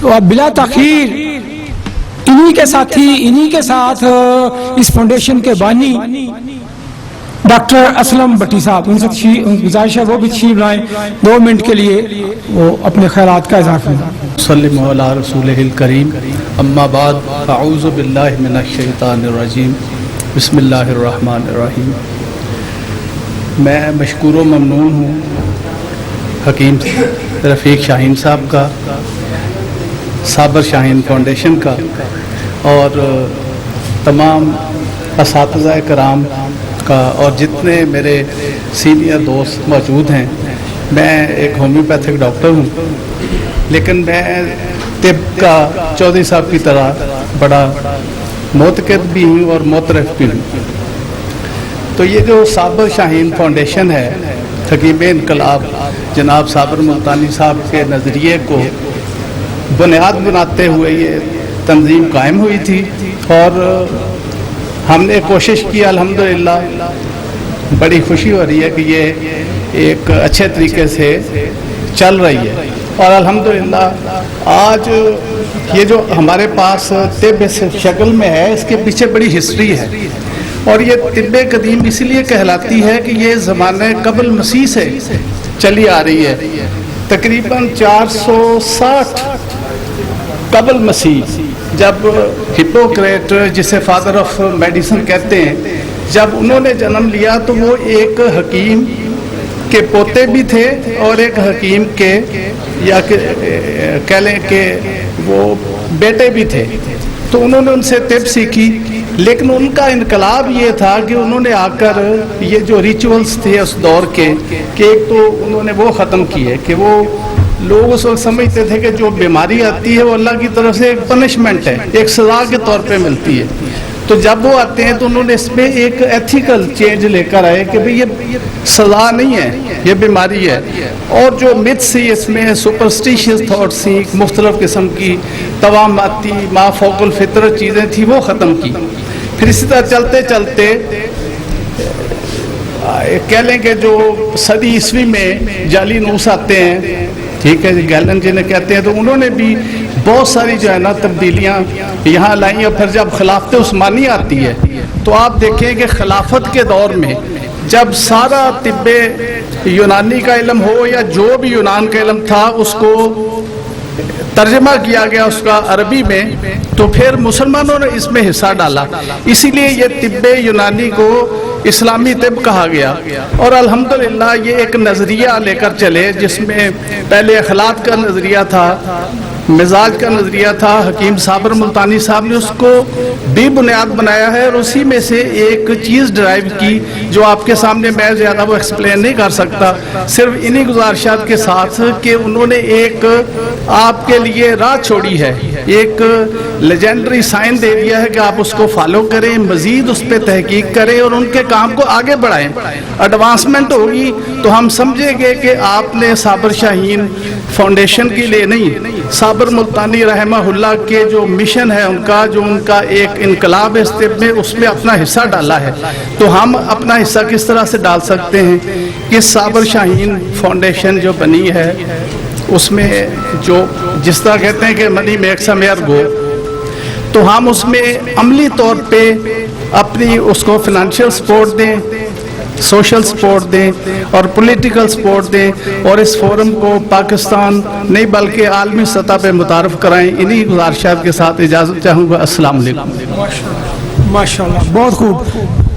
تو اب بلا تاخیر انہی کے ساتھی، انہی کے ساتھ اس فاؤنڈیشن کے بانی ڈاکٹر اسلم بٹی صاحب، ان سے گزارش ہے وہ بھی تشریف لائیں 2 منٹ کے لیے، وہ اپنے خیالات کا اظہار کریں۔ صلی علی رسولہ الکریم، اما بعد، اعوذ باللہ من الشیطان الرجیم، بسم اللہ الرحمن الرحیم۔ میں مشکور و ممنون ہوں حکیم رفیق شاہین صاحب کا، صابر شاہین فاؤنڈیشن کا، اور تمام اساتذہ کرام کا، اور جتنے میرے سینئر دوست موجود ہیں۔ میں ایک ہومیوپیتھک ڈاکٹر ہوں، لیکن میں طب کا چودھری صاحب کی طرح بڑا معتقد بھی ہوں اور معترف بھی ہوں۔ تو یہ جو صابر شاہین فاؤنڈیشن ہے، حکیم انقلاب جناب صابر ملتانی صاحب کے نظریے کو بنیاد بناتے ہوئے یہ تنظیم قائم ہوئی تھی، اور ہم نے کوشش کی، الحمدللہ بڑی خوشی ہو رہی ہے کہ یہ ایک اچھے طریقے سے چل رہی ہے، اور الحمدللہ آج یہ جو ہمارے پاس طب اس شکل میں ہے، اس کے پیچھے بڑی ہسٹری ہے، اور یہ طب قدیم اس لیے کہلاتی ہے کہ یہ زمانہ قبل مسیح سے چلی آ رہی ہے، تقریباً 460 قبل مسیح، جب ہپوکریٹ، جسے فادر آف میڈیسن کہتے ہیں، جب انہوں نے جنم لیا تو وہ ایک حکیم کے پوتے بھی تھے اور ایک حکیم کے، یا کہہ لیں کہ وہ بیٹے بھی تھے، تو انہوں نے ان سے طب سیکھی۔ لیکن ان کا انقلاب یہ تھا کہ انہوں نے آ کر یہ جو ریچولز تھے اس دور کے، کہ ایک تو انہوں نے وہ ختم کیے کہ وہ لوگ اس وقت سمجھتے تھے کہ جو بیماری آتی ہے وہ اللہ کی طرف سے ایک پنشمنٹ ہے، ایک سزا کے طور پہ ملتی ہے۔ تو جب وہ آتے ہیں تو انہوں نے اس میں ایک ایتھیکل چینج لے کر آئے کہ بھئی یہ سزا نہیں ہے، یہ بیماری ہے، اور جو myths سی اس میں سپرسٹیشیس تھاٹس سی، مختلف قسم کی توہماتی ما فوق الفطرت چیزیں تھیں، وہ ختم کی۔ پھر اسی طرح چلتے چلتے کہہ لیں کہ جو صدی عیسوی میں جعلی نوس آتے ہیں، ٹھیک ہے، گیلن جنہیں کہتے ہیں، تو انہوں نے بھی بہت ساری جو ہے نا تبدیلیاں یہاں لائیں، اور پھر جب خلافت عثمانی آتی ہے تو آپ دیکھیں کہ خلافت کے دور میں جب سارا طب یونانی کا علم ہو یا جو بھی یونان کا علم تھا اس کو ترجمہ کیا گیا اس کا عربی میں، تو پھر مسلمانوں نے اس میں حصہ ڈالا، اسی لیے یہ طب یونانی کو اسلامی طب کہا گیا۔ اور الحمدللہ یہ ایک نظریہ لے کر چلے جس میں پہلے اخلاق کا نظریہ تھا، مزاج کا نظریہ تھا، حکیم صابر ملتانی صاحب نے اس کو بھی بنیاد بنایا ہے، اور اسی میں سے ایک چیز ڈرائیو کی جو آپ کے سامنے میں زیادہ وہ ایکسپلین نہیں کر سکتا، صرف انہی گزارشات کے ساتھ کہ انہوں نے ایک آپ کے لیے راہ چھوڑی ہے، ایک لیجنڈری سائن دے دیا ہے کہ آپ اس کو فالو کریں، مزید اس پہ تحقیق کریں اور ان کے کام کو آگے بڑھائیں۔ ایڈوانسمنٹ ہوگی تو ہم سمجھیں گے کہ آپ نے صابر شاہین فاؤنڈیشن کے لیے نہیں، صابر ملتانی رحمہ اللہ کے جو مشن ہے ان کا، جو ان کا ایک انقلاب ہے اس طب میں، اس میں اپنا حصہ ڈالا ہے۔ تو ہم اپنا حصہ کس طرح سے ڈال سکتے ہیں کہ صابر شاہین فاؤنڈیشن جو بنی ہے اس میں جو جس طرح کہتے ہیں کہ منی میکس اے مین گو، تو ہم اس میں عملی طور پہ اپنی اس کو فنانشیل سپورٹ دیں، سوشل سپورٹ دیں اور پولیٹیکل سپورٹ دیں، اور اس فورم کو پاکستان نہیں بلکہ عالمی سطح پہ متعارف کرائیں۔ انہی گزارشات کے ساتھ اجازت چاہوں گا۔ السلام علیکم۔ ماشاءاللہ، بہت خوب۔